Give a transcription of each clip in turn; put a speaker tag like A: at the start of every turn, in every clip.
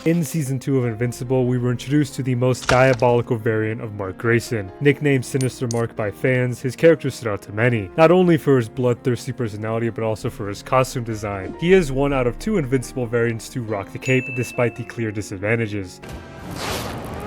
A: In Season 2 of Invincible, we were introduced to the most diabolical variant of Mark Grayson. Nicknamed Sinister Mark by fans, his character stood out to many, not only for his bloodthirsty personality but also for his costume design. He is one out of 2 Invincible variants to rock the cape despite the clear disadvantages.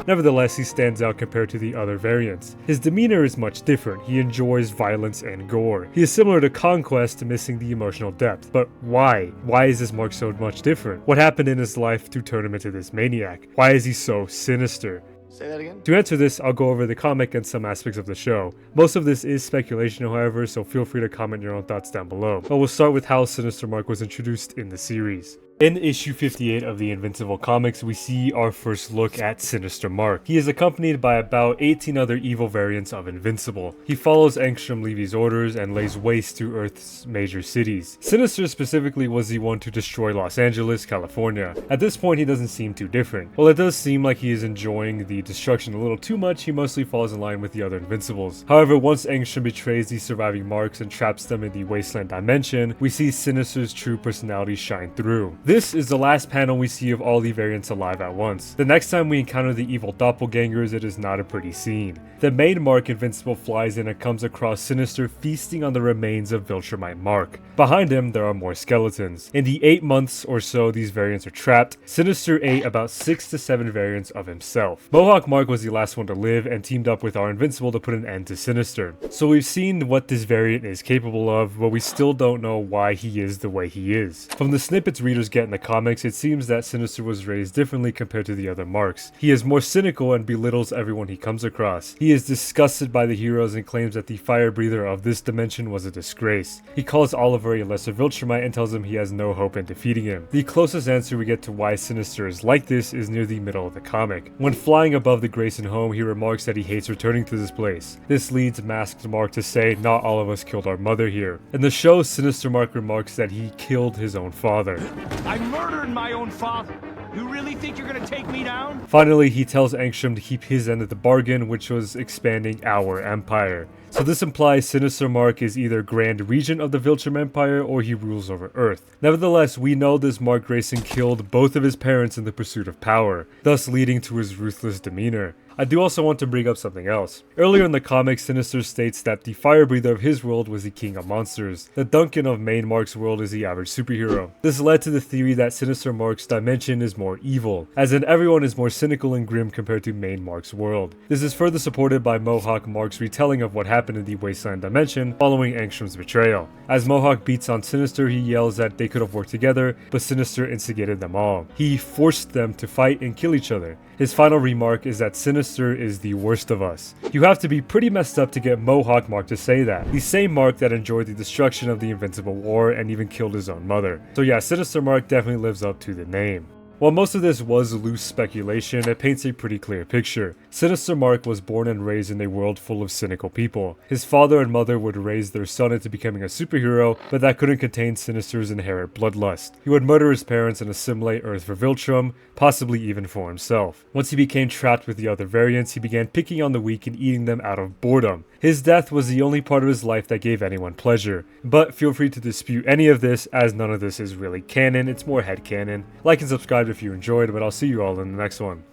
A: Nevertheless, he stands out compared to the other variants. His demeanor is much different. He enjoys violence and gore. He is similar to Conquest, missing the emotional depth. But why? Why is this Mark so much different? What happened in his life to turn him into this maniac? Why is he so sinister?
B: Say that again?
A: To answer this, I'll go over the comic and some aspects of the show. Most of this is speculation, however, so feel free to comment your own thoughts down below. But we'll start with how Sinister Mark was introduced in the series. In issue 58 of the Invincible comics, we see our first look at Sinister Mark. He is accompanied by about 18 other evil variants of Invincible. He follows Angstrom Levy's orders and lays waste to Earth's major cities. Sinister specifically was the one to destroy Los Angeles, California. At this point, he doesn't seem too different. While it does seem like he is enjoying the destruction a little too much, he mostly falls in line with the other Invincibles. However, once Angstrom betrays the surviving Marks and traps them in the Wasteland dimension, we see Sinister's true personality shine through. This is the last panel we see of all the variants alive at once. The next time we encounter the evil doppelgangers, it is not a pretty scene. The main Mark Invincible flies in and comes across Sinister feasting on the remains of Viltrumite Mark. Behind him, there are more skeletons. In the 8 months or so these variants are trapped, Sinister ate about 6 to 7 variants of himself. Mohawk Mark was the last one to live and teamed up with our Invincible to put an end to Sinister. So we've seen what this variant is capable of, but we still don't know why he is the way he is. From the snippets readers get in the comics, it seems that Sinister was raised differently compared to the other Marks. He is more cynical and belittles everyone he comes across. He is disgusted by the heroes and claims that the fire breather of this dimension was a disgrace. He calls Oliver a lesser Viltrumite and tells him he has no hope in defeating him. The closest answer we get to why Sinister is like this is near the middle of the comic. When flying above the Grayson home, he remarks that he hates returning to this place. This leads Masked Mark to say, "Not all of us killed our mother here." In the show, Sinister Mark remarks that he killed his own father.
C: I murdered my own father. You really think you're gonna take me down?
A: Finally, he tells Angstrom to keep his end of the bargain, which was expanding our empire. So this implies Sinister Mark is either Grand Regent of the Viltrum Empire or he rules over Earth. Nevertheless, we know this Mark Grayson killed both of his parents in the pursuit of power, thus leading to his ruthless demeanor. I do also want to bring up something else. Earlier in the comic, Sinister states that the fire breather of his world was the king of monsters. The Duncan of main Mark's world is the average superhero. This led to the theory that Sinister Mark's dimension is more evil, as in everyone is more cynical and grim compared to main Mark's world. This is further supported by Mohawk Mark's retelling of what happened in the Wasteland dimension following Angstrom's betrayal. As Mohawk beats on Sinister, he yells that they could have worked together, but Sinister instigated them all. He forced them to fight and kill each other. His final remark is that Sinister is the worst of us. You have to be pretty messed up to get Mohawk Mark to say that. The same Mark that enjoyed the destruction of the Invincible War and even killed his own mother. So yeah, Sinister Mark definitely lives up to the name. While most of this was loose speculation, it paints a pretty clear picture. Sinister Mark was born and raised in a world full of cynical people. His father and mother would raise their son into becoming a superhero, but that couldn't contain Sinister's inherent bloodlust. He would murder his parents and assimilate Earth for Viltrum, possibly even for himself. Once he became trapped with the other variants, he began picking on the weak and eating them out of boredom. His death was the only part of his life that gave anyone pleasure. But feel free to dispute any of this, as none of this is really canon, it's more headcanon. Like and subscribe if you enjoyed, but I'll see you all in the next one.